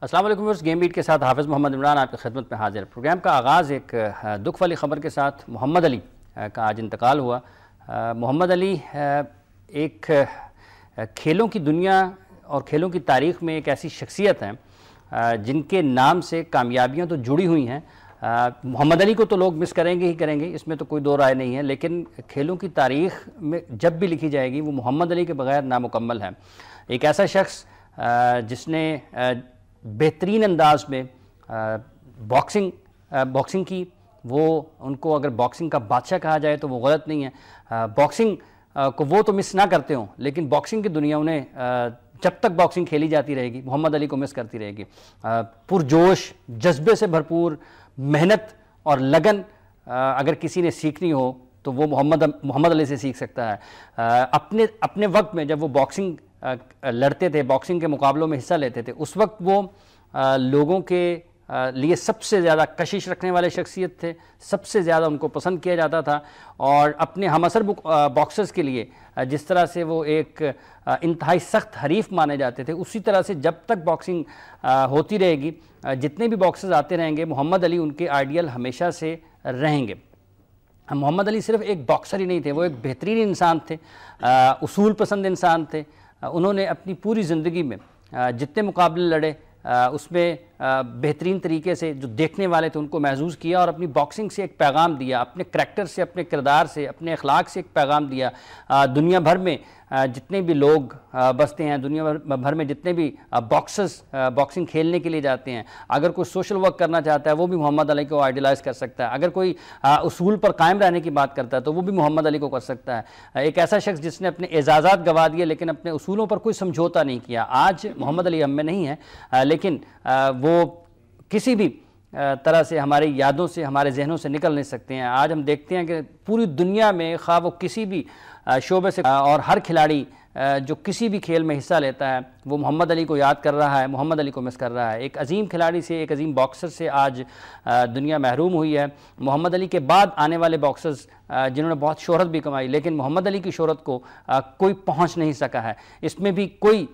السلام علیکم viewers, game bat کے ساتھ حافظ محمد عمران آپ کی خدمت میں حاضر۔ پروگرام کا آغاز ایک دکھ والی خبر کے ساتھ۔ محمد علی کا آج انتقال ہوا۔ محمد علی ایک کھیلوں کی دنیا اور کھیلوں کی تاریخ میں ایک ایسی شخصیت ہیں جن کے نام سے کامیابیاں تو جڑی ہوئی ہیں۔ محمد علی کو تو لوگ مس کریں گے ہی کریں گے، اس میں تو کوئی دو رائے نہیں ہے، لیکن کھیلوں کی تاریخ میں جب بھی لکھی جائے گی وہ محمد علی کے بغیر نامکمل ہے۔ ایک ایسا شخص جس نے بہترین انداز میں باکسنگ کی، وہ ان کو اگر باکسنگ کا بادشاہ کہا جائے تو وہ غلط نہیں ہے۔ باکسنگ کو وہ تو مس نہ کرتے ہوں، لیکن باکسنگ کی دنیا انہیں جب تک باکسنگ کھیلی جاتی رہے گی محمد علی کو مس کرتی رہے گی۔ پرجوش، جذبے سے بھرپور، محنت اور لگن اگر کسی نے سیکھنی ہو تو وہ محمد علی سے سیکھ سکتا ہے۔ اپنے وقت میں جب وہ باکسنگ لڑتے تھے، باکسنگ کے مقابلوں میں حصہ لیتے تھے، اس وقت وہ لوگوں کے لیے سب سے زیادہ کشش رکھنے والے شخصیت تھے، سب سے زیادہ ان کو پسند کیا جاتا تھا، اور اپنے ہم عصر باکسرز کے لیے جس طرح سے وہ ایک انتہائی سخت حریف مانے جاتے تھے، اسی طرح سے جب تک باکسنگ ہوتی رہے گی، جتنے بھی باکسرز آتے رہیں گے، محمد علی ان کے آئیڈیل ہمیشہ سے رہیں گے۔ محمد علی صرف ایک باکسر ہی نہیں تھے، وہ ایک بہترین انسان تھے، اصول پسند انسان تھے۔ انہوں نے اپنی پوری زندگی میں جتنے مقابلے لڑے اس میں بہترین طریقے سے جو دیکھنے والے تھے ان کو محظوظ کیا، اور اپنی باکسنگ سے ایک پیغام دیا، اپنے کریکٹر سے، اپنے کردار سے، اپنے اخلاق سے ایک پیغام دیا۔ دنیا بھر میں جتنے بھی لوگ بستے ہیں، دنیا بھر میں جتنے بھی باکسرز باکسنگ کھیلنے کے لیے جاتے ہیں، اگر کوئی سوشل ورک کرنا چاہتا ہے وہ بھی محمد علی کو آئیڈیلائز کر سکتا ہے، اگر کوئی اصول پر قائم رہنے کی بات کرتا ہے تو وہ بھی محمد علی کو کر سکتا ہے۔ ایک ایسا شخص جس نے اپنے اعزازات گنوا دیے لیکن اپنے اصولوں پر کوئی سمجھوتا نہیں کیا۔ آج محمد علی ہم میں نہیں ہے، لیکن وہ کسی بھی طرح سے ہماری یادوں سے، ہمارے ذہنوں سے نکل نہیں سکتے ہیں۔ آج ہم دیکھتے ہیں کہ پوری دنیا میں خواہ وہ کسی بھی شعبے سے، اور ہر کھلاڑی جو کسی بھی کھیل میں حصہ لیتا ہے وہ محمد علی کو یاد کر رہا ہے، محمد علی کو مس کر رہا ہے۔ ایک عظیم کھلاڑی سے، ایک عظیم باکسر سے آج دنیا محروم ہوئی ہے۔ محمد علی کے بعد آنے والے باکسرز جنہوں نے بہت شہرت بھی کمائی، لیکن محمد علی کی شہرت کو کوئی پہنچ نہیں سکا ہے۔ اس میں بھی کوئی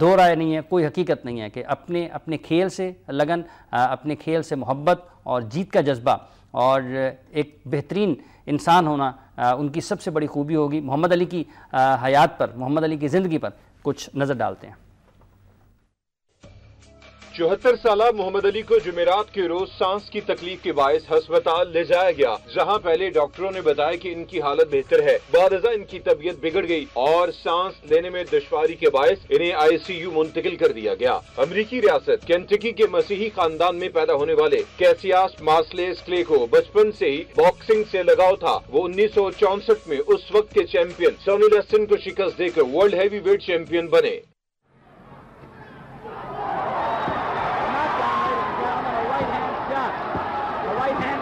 دو رائے نہیں ہے، کوئی حقیقت نہیں ہے کہ اپنے کھیل سے لگن، اپنے کھیل سے محبت اور جیت کا جذبہ اور ایک بہترین انسان ہونا ان کی سب سے بڑی خوبی ہوگی۔ محمد علی کی حیات پر، محمد علی کی زندگی پر کچھ نظر ڈالتے ہیں۔ 74 سالہ محمد علی کو جمعرات کے روز سانس کی تکلیف کے باعث ہسپتال لے جایا گیا، جہاں پہلے ڈاکٹروں نے بتایا کہ ان کی حالت بہتر ہے۔ بعد ازاں ان کی طبیعت بگڑ گئی اور سانس لینے میں دشواری کے باعث انہیں ICU منتقل کر دیا گیا۔ امریکی ریاست کینٹکی کے مسیحی خاندان میں پیدا ہونے والے کیسیاس مارسلیس کلے کو بچپن سے ہی باکسنگ سے لگاؤ تھا۔ وہ 1964 میں اس وقت کے چیمپئن سونی لیسٹن کو شکست دے کر ورلڈ ہیوی ویٹ چیمپئن بنے۔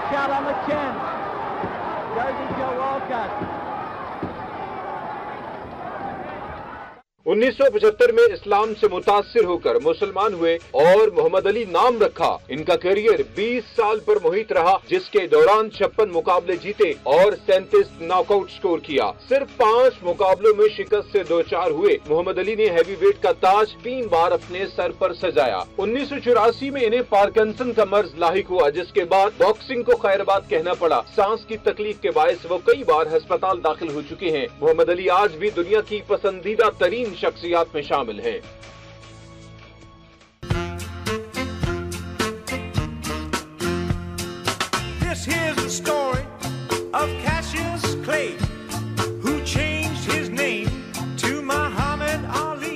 Shot on the chin. Jersey Joe Walcott. 1975 میں اسلام سے متاثر ہو کر مسلمان ہوئے اور محمد علی نام رکھا۔ ان کا کیریئر 20 سال پر محیط رہا، جس کے دوران 56 مقابلے جیتے اور 37 ناک آؤٹ سکور کیا۔ صرف 5 مقابلوں میں شکست سے دوچار ہوئے۔ محمد علی نے ہیوی ویٹ کا تاج 3 بار اپنے سر پر سجایا۔ 1984 میں انہیں پارکنسن کا مرض لاحق ہوا، جس کے بعد باکسنگ کو خیر بات کہنا پڑا۔ سانس کی تکلیف کے باعث وہ کئی بار ہسپتال داخل ہو چکے ہیں۔ محمد علی آج بھی دنیا کی پسندیدہ ترین شخصیات میں شامل ہیں۔ This here's the story of Cassius Clay, who changed his name to Muhammad Ali.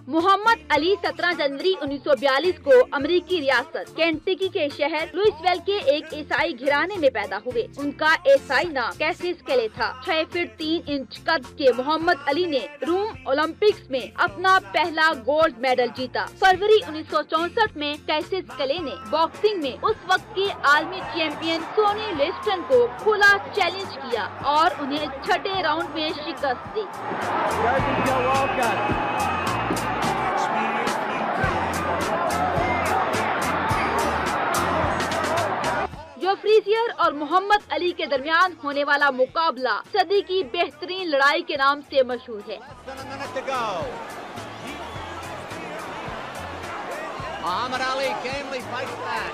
محمد علی 17 جنوری 1942 کو امریکی ریاست کینٹکی کے شہر لوئس ویل کے ایک عیسائی گھرانے میں پیدا ہوئے۔ ان کا عیسائی نام کیسیس کلے تھا۔ 6 فٹ 3 انچ قد کے محمد علی نے روم اولمپکس میں اپنا پہلا گولڈ میڈل جیتا۔ فروری 1964 میں کیسیس کلے نے باکسنگ میں اس وقت کے عالمی چیمپئن سونی لیسٹن کو کھلا چیلنج کیا اور انہیں 6 راؤنڈ میں شکست دی۔ جو فریزیئر اور محمد علی کے درمیان ہونے والا مقابلہ صدی کی بہترین لڑائی کے نام سے مشہور ہے۔ Muhammad Ali gamely fights back.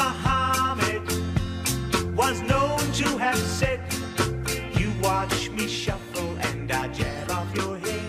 Muhammad was known to have said, "You watch me shuffle and I jab off your head."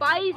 22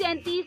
37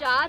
4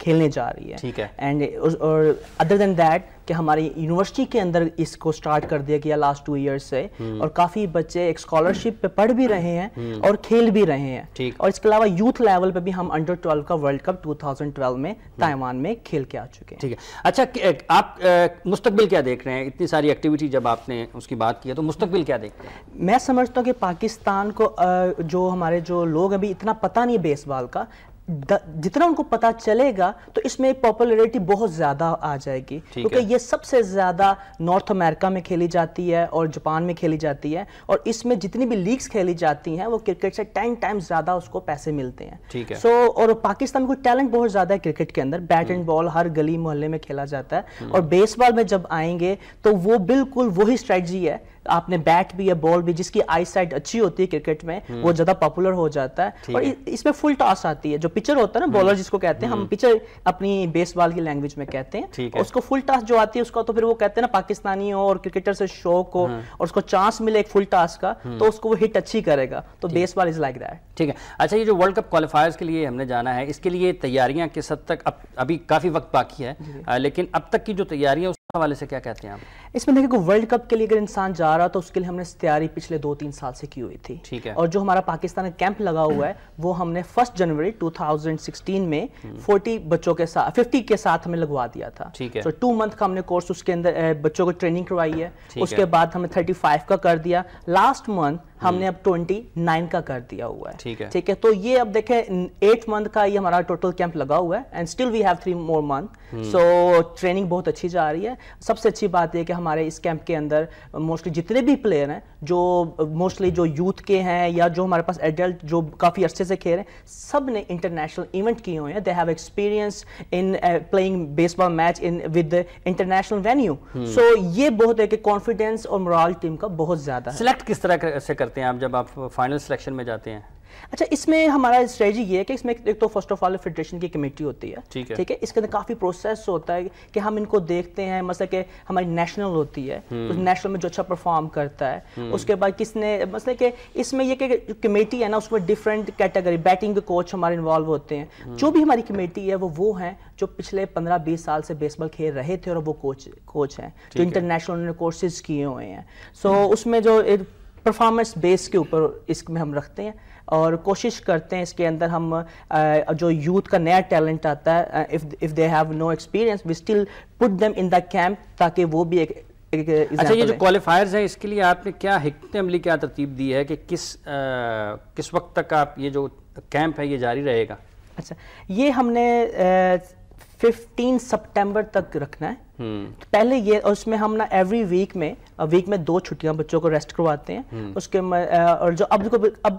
کھیلنے جا رہی ہے. ٹھیک ہے. اینڈ اور ادر دین دیٹ کہ ہماری یونیورسٹی کے اندر اس کو سٹارٹ کر دیا گیا لاسٹ 2 ایئرس سے, اور کافی بچے ایک اسکالرشپ پہ پڑھ بھی رہے ہیں اور کھیل بھی رہے ہیں. اور اس کے علاوہ یوتھ لیول پہ بھی ہم انڈر 12 کا ورلڈ کپ 2012 میں تائیوان میں کھیل کے آ چکے ہیں. ٹھیک ہے. اچھا آپ مستقبل کیا دیکھ رہے ہیں؟ اتنی ساری ایکٹیویٹی جب آپ نے اس کی بات کی ہے تو مستقبل کیا دیکھتے ہیں؟ میں سمجھتا ہوں کہ پاکستان کو جو ہمارے جو لوگ ابھی اتنا پتہ نہیں ہے بیس بال کا, جتنا ان کو پتا چلے گا تو اس میں پاپولیرٹی بہت زیادہ آ جائے گی, کیونکہ یہ سب سے زیادہ نارتھ امریکہ میں کھیلی جاتی ہے اور جاپان میں کھیلی جاتی ہے, اور اس میں جتنی بھی لیگز کھیلی جاتی ہیں وہ کرکٹ سے 10 ٹائمز زیادہ اس کو پیسے ملتے ہیں. سو اور پاکستان میں کوئی ٹیلنٹ بہت زیادہ ہے کرکٹ کے اندر, بیٹ اینڈ بال ہر گلی محلے میں کھیلا جاتا ہے, اور بیس بال میں جب آئیں گے تو وہ بالکل وہی اسٹریٹجی ہے. آپ نے بیٹ بھی یا بال بھی, جس کی آئی سائٹ اچھی ہوتی ہے کرکٹ میں وہ زیادہ پاپولر ہو جاتا ہے. اور اس میں فل ٹاس آتی ہے, جو پچر ہوتا ہے نا بالر جس کو کہتے ہیں, ہم پچر اپنی بیس بال کی لینگویج میں کہتے ہیں, اس کو فل ٹاس جو آتی ہے اس کا تو پھر وہ کہتے ہیں نا پاکستانی ہو اور کرکٹر سے شوق ہو اور اس کو چانس ملے ایک فل ٹاس کا تو اس کو وہ ہٹ اچھی کرے گا. تو بیس بال از لائک دیٹ. ٹھیک ہے. اچھا, یہ جو ورلڈ کپ کوالیفائرز کے لیے ہم نے جانا ہے, اس کے لیے تیاریاں کس حد تک, ابھی کافی وقت باقی ہے, لیکن اب تک کی جو تیاریاں اس حوالے سے کیا کہتے ہیں آپ؟ اس میں دیکھیں کہ ورلڈ کپ کے لیے اگر انسان جا رہا تو اس کے لیے ہم نے تیاری پچھلے 2-3 سال سے کی ہوئی تھی. ٹھیک ہے. اور جو ہمارا پاکستان کا کیمپ لگا ہوا ہے وہ ہم نے 1 جنوری 2016 میں 40 بچوں کے ساتھ 50 کے ساتھ ہمیں لگوا دیا تھا. ٹھیک ہے. تو 2 منتھ کا ہم نے کورس اس کے اندر بچوں کو ٹریننگ کروائی ہے. اس کے بعد ہم نے 35 کا کر دیا. لاسٹ منتھ ہم نے اب 29 کا کر دیا ہوا ہے. ٹھیک ہے. تو یہ اب دیکھیں 8 منتھ کا یہ ہمارا ٹوٹل کیمپ لگا ہوا ہے, and still we have 3 more months. So training بہت اچھی جا رہی ہے. سب سے اچھی بات یہ کہ ہمارے اس کیمپ کے اندر موسٹلی جتنے بھی پلیئر ہیں جو موسٹلی جو یوتھ کے ہیں یا جو ہمارے پاس ایڈلٹ جو کافی عرصے سے کھیل رہے ہیں, سب نے انٹرنیشنل ایونٹ کیے ہوئے ہیں. They have experience in playing baseball match with international venue. So یہ بہت ہے کہ کانفیڈینس اور مورال ٹیم کا بہت زیادہ ہے. سلیکٹ کس طرح سے کرتے ہیں آپ جب آپ فائنل سلیکشن میں جاتے ہیں؟ اچھا, اس میں ہمارا اسٹریٹجی یہ ہے کہ اس میں ایک تو فرسٹ آف آل فیڈریشن کی کمیٹی ہوتی ہے. ٹھیک ہے. اس کے اندر کافی پروسیس ہوتا ہے کہ ہم ان کو دیکھتے ہیں, مثلا کہ ہماری نیشنل ہوتی ہے, اس نیشنل میں جو اچھا پرفارم کرتا ہے, اس کے بعد کس نے مثلا کہ اس میں یہ کہ کمیٹی ہے نا اس میں ڈفرینٹ کیٹیگری, بیٹنگ کے کوچ ہمارے انوالو ہوتے ہیں. جو بھی ہماری کمیٹی ہے وہ ہیں جو پچھلے 15-20 سال سے بیس بال کھیل رہے تھے اور وہ کوچ ہیں جو انٹرنیشنل انہوں نے کورسز کیے ہوئے ہیں. سو اس میں جو پرفارمنس بیس کے اوپر اس میں ہم رکھتے ہیں اور کوشش کرتے ہیں اس کے اندر ہم جو یوتھ کا نیا ٹیلنٹ آتا ہے, if they have no experience we still put them in the camp تاکہ وہ بھی ایک اچھا, یہ جو کوالیفائرز ہیں اس کے لیے آپ نے کیا حکمت عملی کیا ترتیب دی ہے کہ کس وقت تک آپ یہ جو کیمپ ہے یہ جاری رہے گا؟ اچھا, یہ ہم نے 15 سپٹمبر تک رکھنا ہے پہلے یہ, اور اس میں ہم نا ایوری ویک میں 2 چھٹیاں بچوں کو ریسٹ کرواتے ہیں. اس کے اور جو اب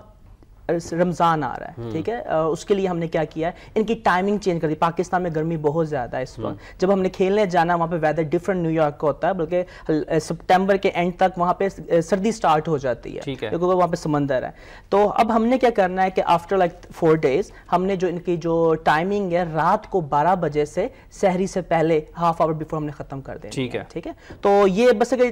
رمضان آ رہا ہے, ٹھیک ہے, اس کے لیے ہم نے کیا کیا ہے ان کی ٹائمنگ چینج کر دی. پاکستان میں گرمی بہت زیادہ ہے اس وقت, جب ہم نے کھیلنے جانا وہاں پہ ویدر ڈفرنٹ نیو یارک کا ہوتا ہے, بلکہ سپٹمبر کے اینڈ تک وہاں پہ سردی سٹارٹ ہو جاتی ہے کیونکہ وہاں پہ سمندر ہے. تو اب ہم نے کیا کرنا ہے کہ آفٹر لائک 4 days ہم نے جو ان کی جو ٹائمنگ ہے رات کو 12 بجے سے سحری سے پہلے ہاف آور بیفور ہم نے ختم کر دیں. ٹھیک ہے. تو یہ بس کہ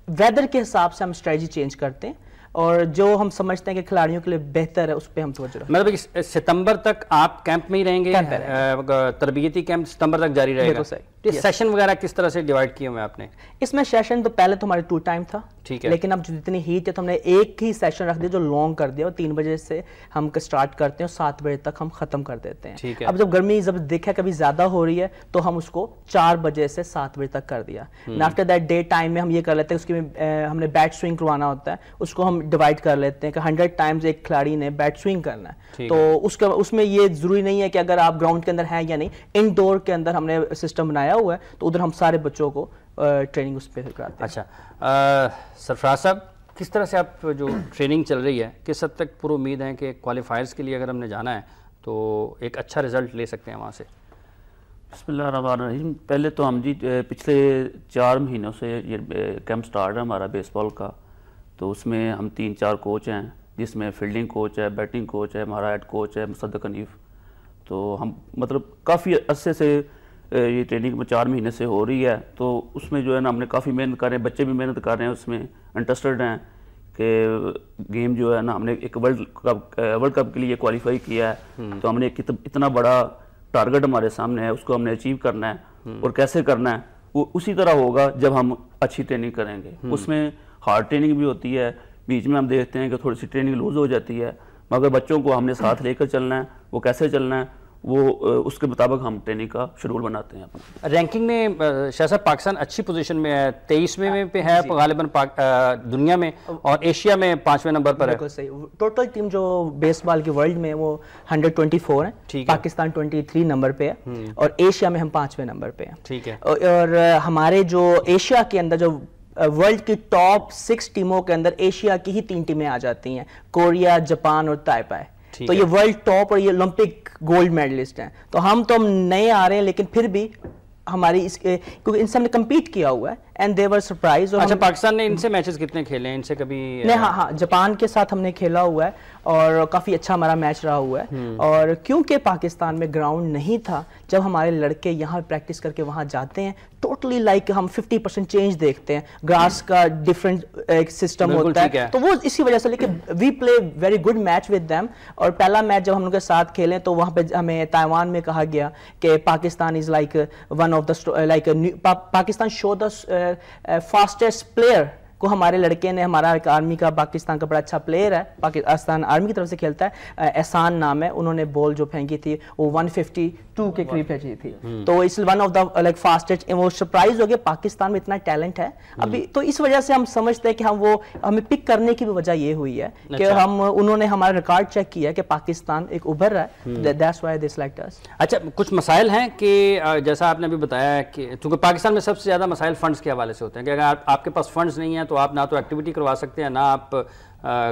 ویدر کے حساب سے ہم اسٹریٹجی چینج کرتے ہیں اور جو ہم سمجھتے ہیں کہ کھلاڑیوں کے لیے بہتر ہے اس پہ ہم توجہ رکھتے ہیں. مطلب ستمبر تک آپ کیمپ میں ہی رہیں گے, تربیتی کیمپ ستمبر تک جاری رہے گا. سیشن وغیرہ کس طرح سے ڈیوائڈ کیے ہوئے آپ نے؟ اس میں سیشن تو پہلے تو ہمارے 2 ٹائم تھا, لیکن اب جتنی ہیٹ ہے تو ہم نے ایک ہی سیشن رکھ دیا جو لانگ کر دیا, اور 3 بجے سے ہم سٹارٹ کرتے ہیں اور 7 بجے تک ہم ختم کر دیتے ہیں. اب جب گرمی جب دیکھا کبھی زیادہ ہو رہی ہے تو ہم اس کو 4 بجے سے 7 بجے تک کر دیا. آفٹر دیٹ ڈے ٹائم میں ہم یہ کر لیتے ہیں, اس کی ہم نے بیٹ سوئنگ کروانا ہوتا ہے, اس کو ہم ڈیوائڈ کر لیتے ہیں کہ 100 ٹائمز ایک کھلاڑی نے بیٹ سوئنگ کرنا ہے. تو اس میں یہ ضروری نہیں ہے کہ اگر آپ گراؤنڈ کے اندر ہیں یا نہیں, انڈور کے اندر ہم نے سسٹم بنایا ہوا ہے تو ادھر ہم سارے بچوں کو ٹریننگ اس پہ کراتے ہیں. اچھا, سرفراز صاحب کس طرح سے آپ جو ٹریننگ چل رہی ہے کس حد تک پر امید ہیں کہ کوالیفائرز کے لیے اگر ہم نے جانا ہے تو ایک اچھا رزلٹ لے سکتے ہیں وہاں سے؟ بسم اللہ الرحمن الرحیم. پہلے تو ہم پچھلے 4 مہینوں سے یہ کیمپ سٹارٹ ہے ہمارا بیس بال کا, تو اس میں ہم 3-4 کوچ ہیں, جس میں فیلڈنگ کوچ ہے, بیٹنگ کوچ ہے, ہمارا ہیڈ کوچ ہے مصدق حنیف. تو ہم مطلب کافی عرصے سے یہ ٹریننگ 4 مہینے سے ہو رہی ہے, تو اس میں جو ہے نا ہم نے کافی محنت کر رہے ہیں, بچے بھی محنت کر رہے ہیں, اس میں انٹرسٹڈ ہیں کہ گیم جو ہے نا ہم نے ایک ورلڈ کپ کے لیے کوالیفائی کیا ہے, تو ہم نے اتنا بڑا ٹارگٹ ہمارے سامنے ہے اس کو ہم نے اچیو کرنا ہے اور کیسے کرنا ہے وہ اسی طرح ہوگا جب ہم اچھی ٹریننگ کریں گے. اس میں ہارڈ ٹریننگ بھی ہوتی ہے, بیچ میں ہم دیکھتے ہیں کہ تھوڑی سی ٹریننگ لوز ہو جاتی ہے, مگر بچوں کو ہم نے ساتھ لے کر چلنا ہے, وہ کیسے چلنا ہے وہ اس کے مطابق ہم ٹریننگ کا شیڈول بناتے ہیں اپنا. رینکنگ میں شاہ صاحب پاکستان اچھی پوزیشن میں ہے, 23ویں پہ ہے غالباً دنیا میں, اور ایشیا میں 5ویں نمبر پر ہے. ٹوٹل ٹیم جو بیس بال کی ورلڈ میں وہ 124 ہیں, پاکستان 23 نمبر پہ ہے, اور ایشیا میں ہم 5ویں نمبر پہ ہیں. ٹھیک ہے. اور ہمارے جو ایشیا کے اندر جو ورلڈ کی ٹاپ 6 ٹیموں کے اندر ایشیا کی ہی 3 ٹیمیں آ جاتی ہیں, کوریا, جاپان اور تائپے. تو یہ ورلڈ ٹاپ اور یہ اولمپک گولڈ میڈلسٹ ہیں. تو ہم نئے آ رہے ہیں, لیکن پھر بھی ہماری کیونکہ ان سے ہم نے کمپیٹ کیا ہوا ہے اینڈ دے ور سرپرائز. اچھا, پاکستان نے ان سے میچز کتنے کھیلے ہیں, ان سے کبھی؟ نہیں, ہاں جاپان کے ساتھ ہم نے کھیلا ہوا ہے اور کافی اچھا ہمارا میچ رہا ہوا ہے. اور کیونکہ پاکستان میں گراؤنڈ نہیں تھا, جب ہمارے لڑکے یہاں پریکٹس کر کے وہاں جاتے ہیں ٹوٹلی لائک ہم 50% چینج دیکھتے ہیں, گراس کا ڈفرینٹ ایک سسٹم ہوتا ہے, تو وہ اسی وجہ سے. لیکن we play very good match with them. اور پہلا میچ جب ہم ان کے ساتھ کھیلیں تو وہاں پہ ہمیں تائیوان میں کہا گیا کہ Pakistan is like one of the like Pakistan show the fastest player کو ہمارے لڑکے نے, ہمارا ایک آرمی کا پاکستان کا بڑا اچھا پلیئر ہے, پاکستان آرمی کی طرف سے کھیلتا ہے, احسان نام ہے, انہوں نے بال جو پھینکی تھی وہ 152 کے قریب پھینکی تھی. تو اس one of the like fastest, وہ سرپرائز ہو گیا پاکستان میں اتنا ٹیلنٹ ہے ابھی. تو اس وجہ سے ہم سمجھتے ہیں کہ ہمیں پک کرنے کی بھی وجہ یہ ہوئی ہے کہ انہوں نے ہمارا ریکارڈ چیک کیا کہ پاکستان ایک ابھر رہا ہے, دیٹس وائی دے سلیکٹ اس. اچھا, کچھ مسائل ہیں کہ جیسا آپ نے بھی بتایا کہ چونکہ پاکستان میں سب سے زیادہ مسائل فنڈز کے حوالے سے ہوتے ہیں کہ اگر آپ کے پاس فنڈز نہیں ہیں تو آپ نہ تو ایکٹیویٹی کروا سکتے ہیں, نہ آپ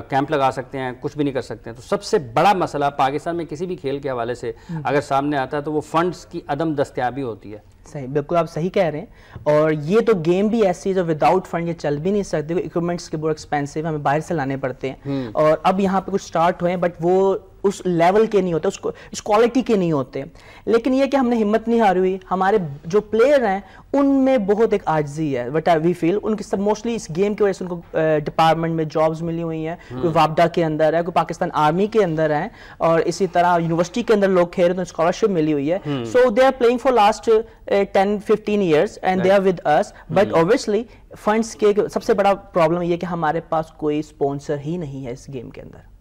کیمپ لگا سکتے ہیں, کچھ بھی نہیں کر سکتے ہیں. تو سب سے بڑا مسئلہ پاکستان میں کسی بھی کھیل کے حوالے سے اگر سامنے آتا ہے تو وہ فنڈز کی عدم دستیابی ہوتی ہے. صحیح, بالکل آپ صحیح کہہ رہے ہیں. اور یہ تو گیم بھی ایسی ہے جو وداؤٹ فنڈ یہ چل بھی نہیں سکتے, اکوپمنٹس کے بہت ایکسپینسو, ہمیں باہر سے لانے پڑتے ہیں. اور اب یہاں پہ کچھ سٹارٹ ہوئے ہیں بٹ وہ اس لیول کے نہیں ہوتے, اس کوالٹی کے نہیں ہوتے. لیکن یہ کہ ہم نے ہمت نہیں ہاری ہوئی, ہمارے جو پلیئر ہیں ان میں بہت ایک عاجزی ہے وٹ وی فیل. ان کی سب موسٹلی اس گیم کی وجہ سے ان کو ڈپارٹمنٹ میں جابز ملی ہوئی ہیں, کوئی وابڈا کے اندر ہے, کوئی پاکستان آرمی کے اندر ہے, اور اسی طرح یونیورسٹی کے اندر لوگ کھیل رہے ہیں تو اسکالرشپ ملی ہوئی ہے. So they are playing for last 10-15 years and they are with us, but obviously funds کے سب سے بڑا پرابلم یہ کہ ہمارے پاس کوئی اسپانسر ہی نہیں ہے اس گیم کے اندر.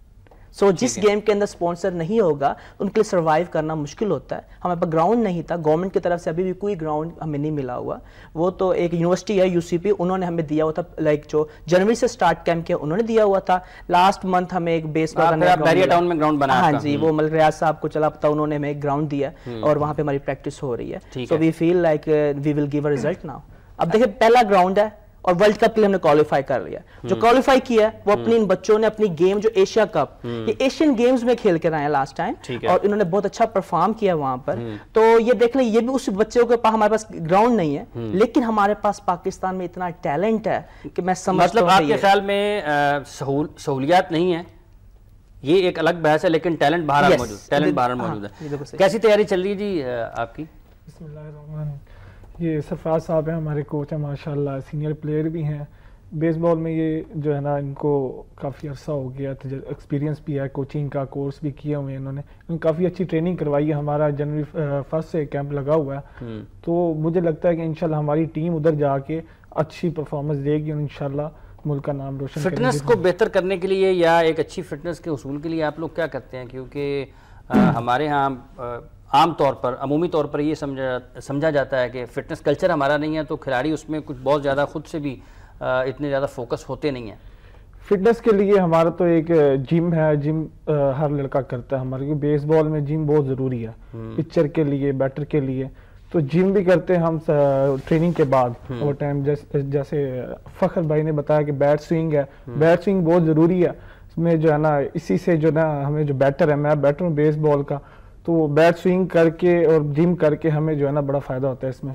سو جس گیم کے اندر اسپانسر نہیں ہوگا ان کے لیے سروائیو کرنا مشکل ہوتا ہے. ہمارے پاس گراؤنڈ نہیں تھا, گورنمنٹ کی طرف سے ابھی بھی کوئی گراؤنڈ ہمیں نہیں ملا ہوا. وہ تو ایک یونیورسٹی ہے UCP, انہوں نے ہمیں دیا ہوا تھا, لائک جو جنوری سے سٹارٹ کیمپ کیا انہوں نے دیا ہوا تھا. لاسٹ منتھ ہمیں ایک بیس بیریا ٹاؤن میں گراؤنڈ بنا, ہاں جی, وہ ملک ریاض صاحب کو چلا پتا, انہوں نے ہمیں ایک گراؤنڈ دیا اور وہاں پہ ہماری پریکٹس ہو رہی ہے. So we feel like we will give a result now. اب دیکھیں پہلا گراؤنڈ ہے اور ورلڈ کپ کے لیے ہم نے کوالیفائی کر لیا. جو کوالیفائی کیا ہے وہ اپنی ان بچوں نے اپنی گیم جو ایشیا کپ, یہ ایشین گیمز میں کھیل کر آئے ہیں لاسٹ ٹائم, اور انہوں نے بہت اچھا پرفارم کیا وہاں پر. تو یہ دیکھ لیں, یہ بھی اس بچوں کے پاس, ہمارے پاس گراؤنڈ نہیں ہے لیکن ہمارے پاس پاکستان میں اتنا ٹیلنٹ ہے کہ میں سمجھتا ہوں. مطلب آپ کے خیال میں سہولیات نہیں ہیں, یہ ایک الگ بحث ہے, لیکن ٹیلنٹ باہر موجود ہے. کیسی تیاری چل رہی ہے جی آپ کی؟ بسم اللہ الرحمن الرحیم. یہ سرفراز صاحب ہیں, ہمارے کوچ ہیں ماشاءاللہ, سینئر پلیئر بھی ہیں. بیس بال میں یہ جو ہے نا ان کو کافی عرصہ ہو گیا, ایکسپیرینس بھی ہے, کوچنگ کا کورس بھی کیا ہوئے ہیں انہوں نے, کافی اچھی ٹریننگ کروائی ہے. ہمارا جنوری 1 سے کیمپ لگا ہوا ہے, تو مجھے لگتا ہے کہ انشاءاللہ ہماری ٹیم ادھر جا کے اچھی پرفارمنس دے گی اور انشاءاللہ ملک کا نام روشن کرے گی. فٹنس کو بہتر کرنے کے لیے یا ایک اچھی فٹنس کے حصول کے لیے آپ لوگ کیا کرتے ہیں؟ کیونکہ ہمارے ہاں عام طور پر, عمومی طور پر یہ سمجھا جاتا ہے کہ فٹنس کلچر ہمارا نہیں ہے, تو کھلاڑی اس میں کچھ بہت زیادہ خود سے بھی اتنے زیادہ فوکس ہوتے نہیں ہیں. فٹنس کے لیے ہمارا تو ایک جم ہے, جم ہر لڑکا کرتا ہے ہمارے, کیونکہ بیس بال میں جم بہت ضروری ہے پچر کے لیے, بیٹر کے لیے. تو جم بھی کرتے ہیں ہم ٹریننگ کے بعد اوور ٹائم. جیسے فخر بھائی نے بتایا کہ بیٹ سوئنگ ہے, بیٹ سوئنگ بہت ضروری ہے. اس میں جو ہے نا اسی سے جو نا ہمیں جو بیٹر ہے, میں بیٹر ہوں بیس بال کا, تو بیٹ سوئنگ کر کے اور جم کر کے ہمیں جو ہے نا بڑا فائدہ ہوتا ہے اس میں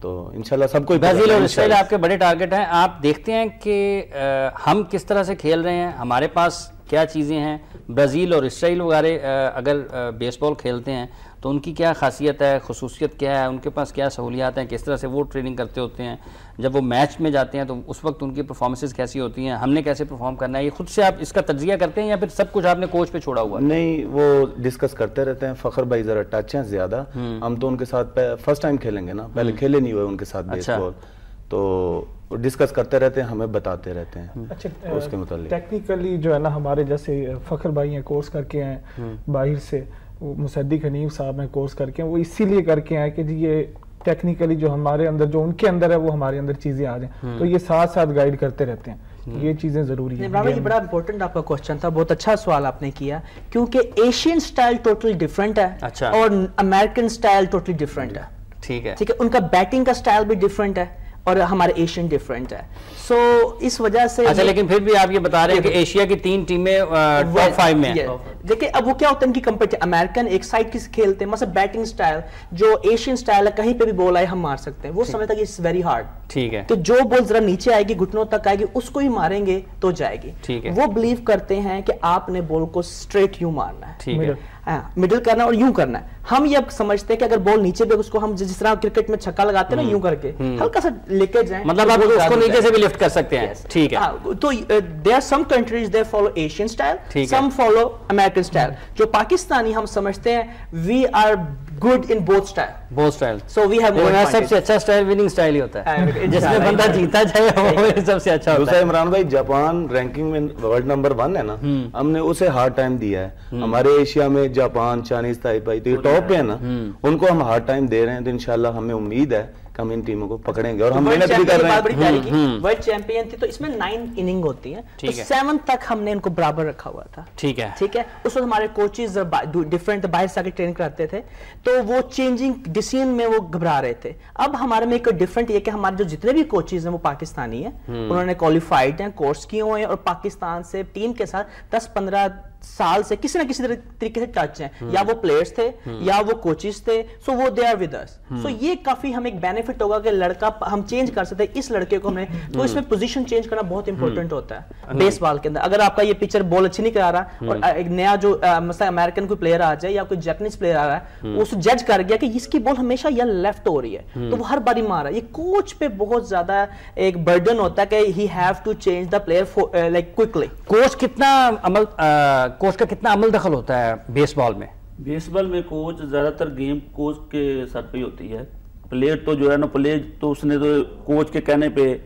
تو انشاءاللہ سب کو برازیل اور اسرائیل آپ کے بڑے ٹارگٹ ہیں. آپ دیکھتے ہیں کہ ہم کس طرح سے کھیل رہے ہیں, ہمارے پاس کیا چیزیں ہیں. برازیل اور اسرائیل وغیرہ اگر بیس بال کھیلتے ہیں تو ان کی کیا خاصیت ہے, خصوصیت کیا ہے, ان کے پاس کیا سہولیات ہیں, کس طرح سے وہ ٹریننگ کرتے ہوتے ہیں, جب وہ میچ میں جاتے ہیں تو اس وقت ان کی پرفارمنسز کیسی ہوتی ہیں, ہم نے کیسے پرفارم کرنا ہے, یہ خود سے آپ اس کا تجزیہ کرتے ہیں یا پھر سب کچھ آپ نے کوچ پہ چھوڑا ہوا ہے؟ نہیں, وہ ڈسکس کرتے رہتے ہیں. فخر بھائی ذرا ٹچ ہیں زیادہ, ہم تو ان کے ساتھ فرسٹ ٹائم کھیلیں گے نا, پہلے کھیلے نہیں ہوئے ان کے ساتھ بیس بال, تو ڈسکس کرتے رہتے ہیں, ہمیں بتاتے رہتے ہیں اس کے متعلق. ٹیکنیکلی جو ہے نا ہمارے جیسے فخر بھائی ہیں کورس کر کے ہیں باہر سے, مصدق حنیف صاحب ہیں کورس کر کے ہیں, وہ اسی لیے کر کے ہیں کہ جی یہ ٹیکنیکلی جو ہمارے اندر جو ان کے اندر ہے وہ ہمارے اندر چیزیں آ جائیں, تو یہ ساتھ ساتھ گائیڈ کرتے رہتے ہیں. یہ چیزیں ضروری ہیں. یہ بڑا امپورٹنٹ آپ کا کوسچن تھا, بہت اچھا سوال آپ نے کیا, کیونکہ ایشین سٹائل ٹوٹلی ڈیفرنٹ ہے اور امریکن سٹائل ٹوٹلی ڈیفرنٹ ہے. ٹھیک ہے, ان کا بیٹنگ کا سٹائل بھی ڈیفرنٹ ہے اور ہمارے ایشین ڈیفرنٹ ہے. سو اس وجہ سے اچھا, لیکن پھر بھی آپ یہ بتا رہے ہیں کہ ایشیا کی 3 ٹیمیں ٹاپ 5 میں ہیں. دیکھیں اب وہ کیا ہوتا ہے ان کی کمپیٹیشن, امریکن ایک سائڈ کی کھیلتے ہیں, مثلا بیٹنگ سٹائل جو ایشین سٹائل ہے کہیں پہ بھی بال آئے ہم مار سکتے ہیں, وہ سمجھتا ہے کہ اٹس ویری ہارڈ. ٹھیک ہے, کہ جو بال ذرا نیچے آئے گی گھٹنوں تک آئے گی اس کو ہی ماریں گے تو جائے گی. ٹھیک ہے, وہ بلیو کرتے ہیں کہ آپ نے بال کو اسٹریٹ یوں مارنا ہے, ٹھیک ہے, مڈل کرنا اور یوں کرنا ہے. ہم یہ اب سمجھتے ہیں کہ اگر بال نیچے بھی اس کو ہم جس طرح کرکٹ میں چھکا لگاتے ہیں نا یوں کر کے ہلکا سا لے کے جائیں, مطلب آپ اس کو نیچے سے بھی لفٹ کر سکتے ہیں. ٹھیک ہے, تو there are some countries they follow Asian style, some follow American style. جو پاکستانی ہم سمجھتے ہیں we are good in both style. So we have more advantage. سب سے اچھا سٹائل وننگ سٹائل ہی ہوتا ہے, جس میں بندہ جیتا جائے وہ سب سے اچھا ہوتا ہے. دوسرا عمران بھائی, جاپان رینکنگ میں ورلڈ نمبر 1 ہے نا, ہم نے اسے ہارڈ ٹائم دیا ہے. ہمارے ایشیا میں جاپان, چائنیز, تائپائی تو یہ ٹاپ پہ ہے نا, ان کو ہم ہارڈ ٹائم دے رہے ہیں, تو انشاءاللہ ہمیں امید ہے ہم ان ٹیموں کو پکڑیں گے اور ہم محنت بھی کر رہے ہیں. ورلڈ چیمپئن تھی تو اس میں 9 اننگ ہوتی ہیں, تو 7 تک ہم نے ان کو برابر رکھا ہوا تھا. ٹھیک ہے, ٹھیک ہے, اس وقت ہمارے کوچز ڈفرینٹ باہر سے آ کے ٹرین کراتے تھے, تو وہ چینجنگ ڈیسیژن میں وہ گھبرا رہے تھے. اب ہمارے میں ایک ڈفرینٹ یہ کہ ہمارے جو جتنے بھی کوچز ہیں وہ پاکستانی ہیں, انہوں نے کوالیفائڈ ہیں, کورس کیے ہوئے ہیں اور پاکستان سے ٹیم کے ساتھ 10-15 سال سے کسی نہ کسی طریقے سے ٹچ ہیں, یا وہ پلیئرز تھے یا وہ کوچز تھے, سو وہ دے آر ود اس. سو یہ کافی ہمیں ایک بینیفٹ ہوگا کہ لڑکا ہم چینج کر سکتے ہیں اس لڑکے کو, ہم نے تو اس میں پوزیشن چینج کرنا بہت امپورٹنٹ ہوتا ہے بیس بال کے اندر. اگر آپ کا یہ پچر بال اچھی نہیں کرا رہا اور ایک نیا جو مثلا امریکن کوئی پلیئر آ جائے یا کوئی جیپنیز پلیئر آ رہا ہے, وہ اس جج کر گیا کہ اس کی بال ہمیشہ یا لیفٹ ہو رہی ہے, تو وہ ہر باری مار رہا ہے. یہ کوچ پہ بہت زیادہ ایک برڈن ہوتا ہے کہ he have to change the player like quickly. Coach کا کتنا عمل دخل ہوتا ہے بیس بال میں؟ بیس بال میں کوچ زیادہ تر گیم کوچ کے سر پہ ہوتی ہے. پلیئر تو جو ہے نا, پلیئر تو اس نے تو کوچ کے کہنے پہ,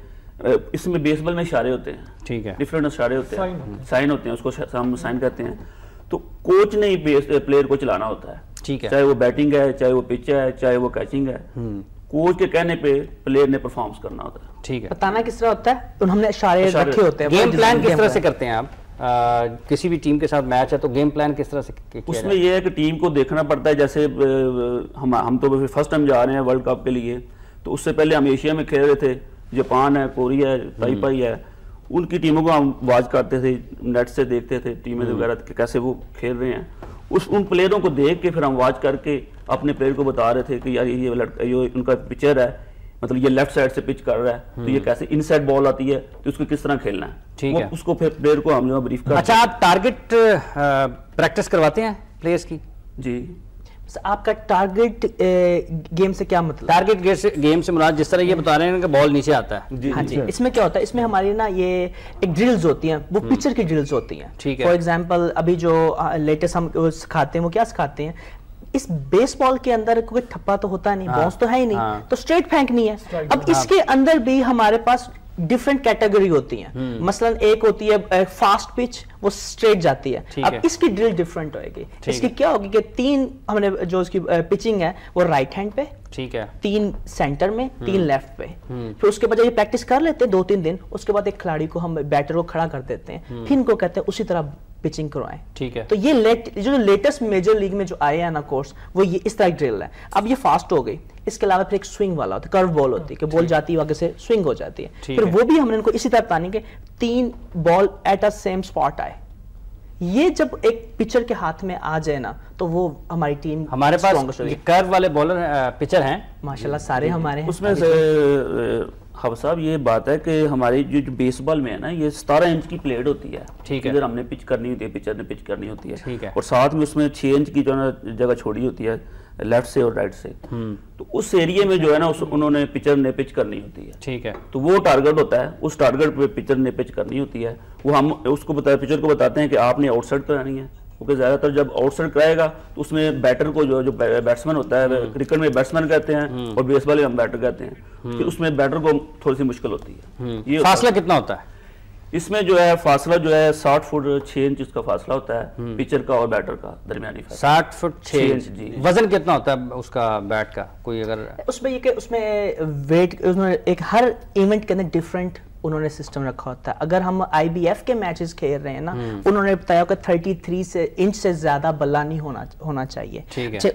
اس میں بیس بال میں اشارے ہوتے ہیں. ٹھیک ہے, ڈفرینٹ اشارے ہوتے ہیں, سائن ہوتے ہیں, اس کو ہم سائن کہتے ہیں. تو کوچ نے ہی پلیئر کو چلانا ہوتا ہے. ٹھیک ہے, چاہے وہ بیٹنگ ہے, چاہے وہ پچ ہے, چاہے وہ کیچنگ ہے, کوچ کے کہنے پہ پلیئر نے پرفارمنس کرنا ہوتا ہے. ٹھیک ہے, بتانا کس طرح ہوتا ہے, ہم نے اشارے رکھے ہوتے ہیں. گیم پلان کس طرح سے کرتے ہیں آپ؟ کسی بھی ٹیم کے ساتھ میچ ہے تو گیم پلان کس طرح سے کیا اس میں یہ ہے کہ ٹیم کو دیکھنا پڑتا ہے. جیسے ہم تو فرسٹ ٹائم جا رہے ہیں ورلڈ کپ کے لیے, تو اس سے پہلے ہم ایشیا میں کھیل رہے تھے, جاپان ہے, کوریا ہے, تائپائی ہے, ان کی ٹیموں کو ہم واچ کرتے تھے, نیٹ سے دیکھتے تھے ٹیمیں وغیرہ کیسے وہ کھیل رہے ہیں. ان پلیئروں کو دیکھ کے پھر ہم واچ کر کے اپنے پلیئر کو بتا رہے تھے کہ یار یہ ان کا پچر ہے, مطلب یہ لیفٹ سائڈ سے پچ کر رہا ہے, تو یہ کیسے ان سائڈ بال آتی ہے تو اس کو کس طرح کھیلنا ہے. ٹھیک ہے, اس کو پھر پلیئر کو ہم نے بریف کر. اچھا, آپ ٹارگٹ پریکٹس کرواتے ہیں پلیئرز کی؟ جی. آپ کا ٹارگٹ گیم سے کیا مطلب؟ ٹارگٹ گیم سے مراد جس طرح یہ بتا رہے ہیں کہ بال نیچے آتا ہے. ہاں جی, اس میں کیا ہوتا ہے, اس میں ہماری نا یہ ایک ڈرلز ہوتی ہیں, وہ پچر کی ڈرلز ہوتی ہیں. ٹھیک ہے, فار ایگزامپل ابھی جو لیٹسٹ ہم سکھاتے ہیں وہ کیا سکھاتے ہیں, اس بیس بال کے اندر کوئی ٹھپا تو ہوتا نہیں, باؤنس تو ہے ہی نہیں, تو اسٹریٹ پھینکنی ہے. اب اس کے اندر بھی ہمارے پاس ڈیفرنٹ کیٹیگری ہوتی ہیں. مثلا ایک ہوتی ہے فاسٹ پچ, وہ اسٹریٹ جاتی ہے. اب اس کی ڈرل ڈیفرنٹ ہوئے گی. اس کی کیا ہوگی کہ 3 ہم نے جو اس کی پچنگ ہے وہ رائٹ ہینڈ پہ, ٹھیک ہے, 3 سینٹر میں, 3 لیفٹ پہ. پھر اس کے بعد یہ پریکٹس کر لیتے ہیں 2-3 دن, اس کے بعد ایک کھلاڑی کو ہم بیٹر کو کھڑا کر دیتے ہیں, پھر ان کو کہتے ہیں اسی طرح پچنگ کروائیں. ٹھیک ہے, تو یہ جو لیٹسٹ میجر لیگ میں جو آئے ہیں نا کورس, وہ یہ اس طرح ڈرل ہے. اب یہ فاسٹ ہو گئی. اس کے علاوہ پھر ایک سوئنگ والا ہوتا ہے, کرو بال ہوتی ہے کہ بال جاتی ہے آگے سے سوئنگ ہو جاتی ہے. پھر وہ بھی ہم نے ان کو اسی طرح بتانی کہ 3 بال ایٹ اے سیم اسپاٹ آئے, یہ جب ایک پچر کے ہاتھ میں آ جائے نا تو وہ ہماری ٹیم ہمارے پاس کرو والے بولر پچر ہیں ماشاءاللہ سارے ہمارے ہیں. اس میں سے خب صاحب یہ بات ہے کہ ہماری جو بیس بال میں ہے نا یہ 17 انچ کی پلیٹ ہوتی ہے. ٹھیک ہے. ادھر ہم نے پچ کرنی ہوتی ہے, پچر نے پچ کرنی ہوتی ہے. ٹھیک ہے. اور ساتھ میں اس میں 6 انچ کی جو ہے نا جگہ چھوڑی ہوتی ہے لیفٹ سے اور رائٹ سے. تو اس ایریے میں جو ہے نا انہوں نے پچر نے پچ کرنی ہوتی ہے. ٹھیک ہے. تو وہ ٹارگٹ ہوتا ہے, اس ٹارگٹ پہ پچر نے پچ کرنی ہوتی ہے. وہ ہم اس کو پچر کو بتاتے ہیں کہ آپ نے آؤٹ سائڈ کرانی ہے, کیونکہ زیادہ تر جب آؤٹ سائڈ کرائے گا تو اس میں بیٹر کو جو بیٹسمین ہوتا ہے, کرکٹ میں بیٹسمین کہتے ہیں اور بیس بال میں ہم بیٹر کہتے ہیں, کہ اس میں بیٹر کو تھوڑی سی مشکل ہوتی ہے. فاصلہ کتنا ہوتا ہے اس میں؟ جو ہے فاصلہ جو ہے 60 فٹ 6 انچ اس کا فاصلہ ہوتا ہے پچر کا اور بیٹر کا درمیانی فاصلہ. 60 فٹ 6 انچ. جی. وزن کتنا ہوتا ہے اس کا بیٹ کا؟ کوئی اگر اس میں یہ کہ اس میں ویٹ ایک ہر ایونٹ کے اندر ڈفرینٹ انہوں نے سسٹم رکھا ہوتا ہے. اگر ہم آئی بی ایف کے میچز کھیل رہے ہیں نا, انہوں نے بتایا کہ 33 انچ سے زیادہ بلا نہیں ہونا چاہیے.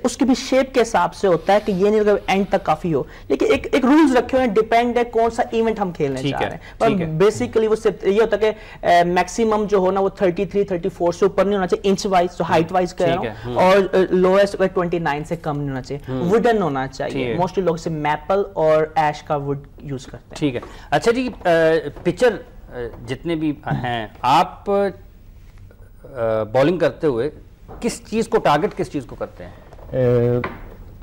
اس کی بھی شیپ کے حساب سے ہوتا ہے کہ یہ نہیں کہ اینڈ تک کافی ہو, لیکن ایک رولز رکھے ہوئے ہیں, ڈیپینڈ ہے کون سا ایونٹ ہم کھیلنے چاہ رہے ہیں. پر بیسیکلی وہ یہ ہوتا ہے کہ میکسیمم جو ہونا وہ 33 34 سے اوپر نہیں ہونا چاہیے انچ وائز, جو ہائٹ وائز کہہ رہا ہوں, اور لویسٹ 29 سے کم نہیں ہونا چاہیے. ووڈن ہونا چاہیے. موسٹلی لوگ سے میپل اور ایش کا ووڈ یوز کرتے ہیں. ٹھیک ہے. اچھا جی, پچر جتنے بھی ہیں, آپ بولنگ کرتے ہوئے کس چیز کو ٹارگٹ کس چیز کو کرتے ہیں؟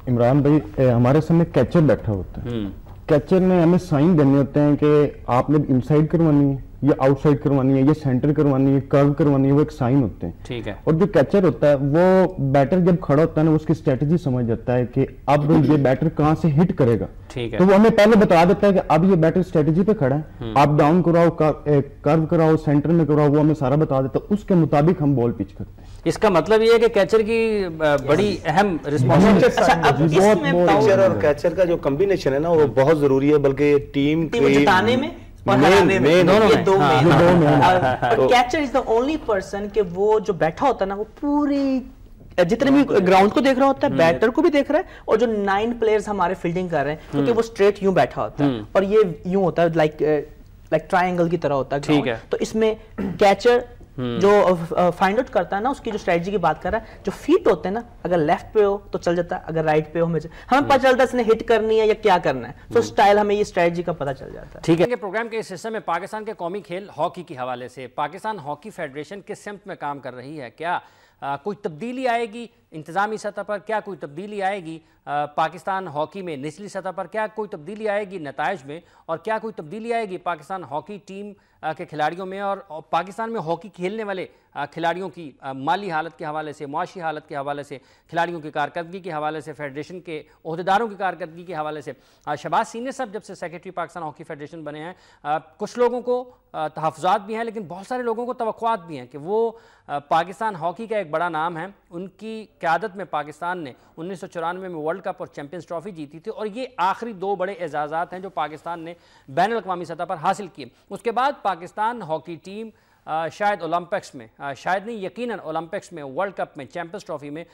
عمران بھائی, ہمارے سامنے کیچر بیٹھا ہوتا ہے. کیچر میں ہمیں سائن دینے ہوتے ہیں کہ آپ نے انسائیڈ کروانی ہے, یہ آؤٹ سائڈ کروانی ہے, یہ سینٹر کروانی ہے, کرو کروانی ہے, وہ ایک سائن ہوتے ہیں. ٹھیک ہے. اور جو کیچر ہوتا ہے وہ بیٹر جب کھڑا ہوتا ہے نا, اس کی اسٹریٹجی سمجھ جاتا ہے کہ اب یہ بیٹر کہاں سے ہٹ کرے گا. ٹھیک ہے. تو وہ ہمیں پہلے بتا دیتا ہے کہ اب یہ بیٹر اسٹریٹجی پہ کھڑا ہے, آپ ڈاؤن کراؤ, کرو کراؤ, سینٹر میں کراؤ, وہ ہمیں سارا بتا دیتا ہے. اس کے مطابق ہم بال پچ کرتے ہیں. اس کا مطلب یہ ہے کہ کیچر کی بڑی اہم رسپانسبلٹی پچر اور کیچر کا جو کمبینیشن ہے نا وہ بہت ضروری ہے, بلکہ ٹیم جتانے میں catcher is the only person کہ وہ جو بیٹھا ہوتا ہے نا, وہ پوری جتنے بھی گراؤنڈ کو دیکھ رہا ہوتا ہے, بیٹر کو بھی دیکھ رہا ہے, اور جو 9 پلیئرز ہمارے فیلڈنگ کر رہے ہیں, کیونکہ وہ اسٹریٹ یوں بیٹھا ہوتا ہے, اور یہ یوں ہوتا ہے لائک ٹرائنگل کی طرح ہوتا ہے. تو اس میں کیچر جو فائنڈ آؤٹ کرتا ہے نا, اس کی جو اسٹریٹجی کی بات کر رہا ہے, جو فیٹ ہوتے ہیں نا, اگر لیفٹ پہ ہو تو چل جاتا ہے, اگر رائٹ پہ ہو ہمیں پتہ چلتا ہے اس نے ہٹ کرنی ہے یا کیا کرنا ہے, تو اسٹائل ہمیں یہ اسٹریٹجی کا پتہ چل جاتا ہے. ٹھیک ہے. پروگرام کے اس حصے میں پاکستان کے قومی کھیل ہاکی کے حوالے سے پاکستان ہاکی فیڈریشن کس سمت میں کام کر رہی ہے, کیا کوئی تبدیلی آئے گی انتظامی سطح پر, کیا کوئی تبدیلی آئے گی پاکستان ہاکی میں نچلی سطح پر, کیا کوئی تبدیلی آئے گی نتائج میں, اور کیا کوئی تبدیلی آئے گی پاکستان ہاکی ٹیم کے کھلاڑیوں میں, اور پاکستان میں ہاکی کھیلنے والے کھلاڑیوں کی مالی حالت کے حوالے سے, معاشی حالت کے حوالے سے, کھلاڑیوں کی کارکردگی کے حوالے سے, فیڈریشن کے عہدیداروں کی کارکردگی کے حوالے سے. شہباز سینئر صاحب جب سے سیکرٹری پاکستان ہاکی فیڈریشن بنے ہیں, کچھ لوگوں کو تحفظات بھی ہیں, لیکن بہت سارے لوگوں کو توقعات بھی ہیں کہ وہ پاکستان ہاکی کا ایک بڑا نام ہے. ان کی قیادت میں پاکستان نے 1994 میں ورلڈ کپ اور چیمپئنز ٹرافی جیتی تھی, اور یہ آخری 2 بڑے اعزازات ہیں جو پاکستان نے بین الاقوامی سطح پر حاصل کیے. اس کے بعد پاکستان ہاکی ٹیم شاید اولمپکس میں, شاید نہیں یقیناً اولمپکس میں, ورلڈ کپ میں, چیمپئنز ٹرافی میں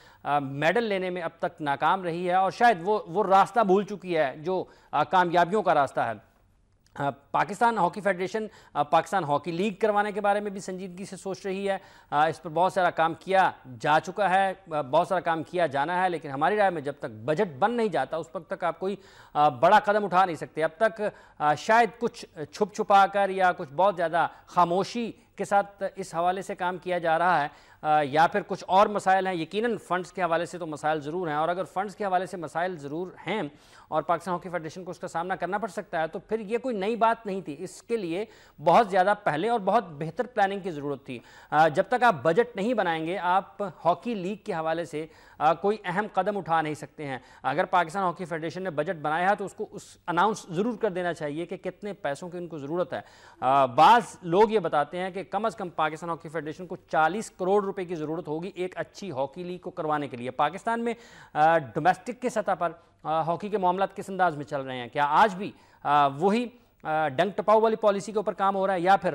میڈل لینے میں اب تک ناکام رہی ہے, اور شاید وہ راستہ بھول چکی ہے جو کامیابیوں کا راستہ ہے. Pakistan hockey federation Pakistan hockey league کروانے کے بارے میں بھی سنجیدگی سے سوچ رہی ہے. اس پر بہت سارا کام کیا جا چکا ہے, بہت سارا کام کیا جانا ہے, لیکن ہماری رائے میں جب تک بجٹ بن نہیں جاتا اس وقت تک آپ کوئی بڑا قدم اٹھا نہیں سکتے. اب تک شاید کچھ چھپ چھپا کر یا کچھ بہت زیادہ خاموشی کے ساتھ اس حوالے سے کام کیا جا رہا ہے, یا پھر کچھ اور مسائل ہیں. یقیناً فنڈز کے حوالے سے تو مسائل ضرور ہیں, اور اگر فنڈز کے حوالے سے مسائل ضرور ہیں اور پاکستان ہاکی فیڈریشن کو اس کا سامنا کرنا پڑ سکتا ہے, تو پھر یہ کوئی نئی بات نہیں تھی. اس کے لیے بہت زیادہ پہلے اور بہت بہتر پلاننگ کی ضرورت تھی. جب تک آپ بجٹ نہیں بنائیں گے, آپ ہاکی لیگ کے حوالے سے کوئی اہم قدم اٹھا نہیں سکتے ہیں. اگر پاکستان ہاکی فیڈریشن نے بجٹ بنایا ہے تو اس کو اناؤنس ضرور کر دینا چاہیے کہ کتنے پیسوں کی ان کو ضرورت ہے. بعض لوگ یہ بتاتے ہیں کہ کم از کم پاکستان ہاکی فیڈریشن کو 40 کروڑ روپے کی ضرورت ہوگی ایک اچھی ہاکی لیگ کو کروانے کے لیے. پاکستان میں ڈومیسٹک کے سطح پر ہاکی کے معاملات کس انداز میں چل رہے ہیں؟ کیا آج بھی وہی ڈنک ٹپاؤ والی پالیسی کے اوپر کام ہو رہا ہے, یا پھر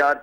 4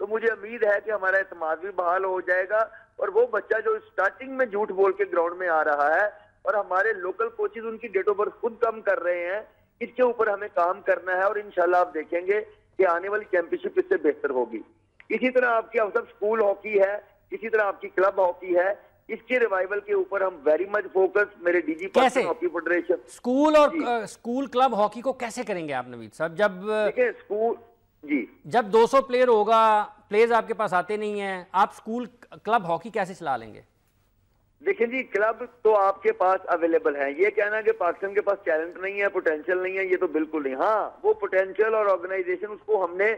تو مجھے امید ہے کہ ہمارا اعتماد بھی بحال ہو جائے گا، اور وہ بچہ جو سٹارٹنگ میں جھوٹ بول کے گراؤنڈ میں آ رہا ہے اور ہمارے لوکل کوچز ان کی ڈیٹ آف برتھ خود کم کر رہے ہیں، اس کے اوپر ہمیں کام کرنا ہے، اور انشاءاللہ آپ دیکھیں گے کہ آنے والی چیمپئن شپ اس سے بہتر ہوگی۔ اسی طرح آپ کی افضل سکول ہاکی ہے، اسی طرح آپ کی کلب ہاکی ہے، اس کے ریوائول کے اوپر ہم ویری مچ فوکس، میرے D G Pakistan hockey federation school اور اسکول کلب ہاکی کو کیسے کریں گے آپ نوید صاحب؟ دیکھیں اسکول جب 200 پلیئر ہوگا، پلیئرز آپ کے پاس آتے نہیں ہیں، آپ اسکول کلب ہاکی کیسے چلا لیں گے؟ دیکھیں جی کلب تو آپ کے پاس اویلیبل ہیں، یہ کہنا کہ پاکستان کے پاس ٹیلنٹ نہیں ہے، پوٹینشیل نہیں ہے، یہ تو بالکل نہیں۔ ہاں وہ پوٹینشیل اور آرگنائزیشن اس کو ہم نے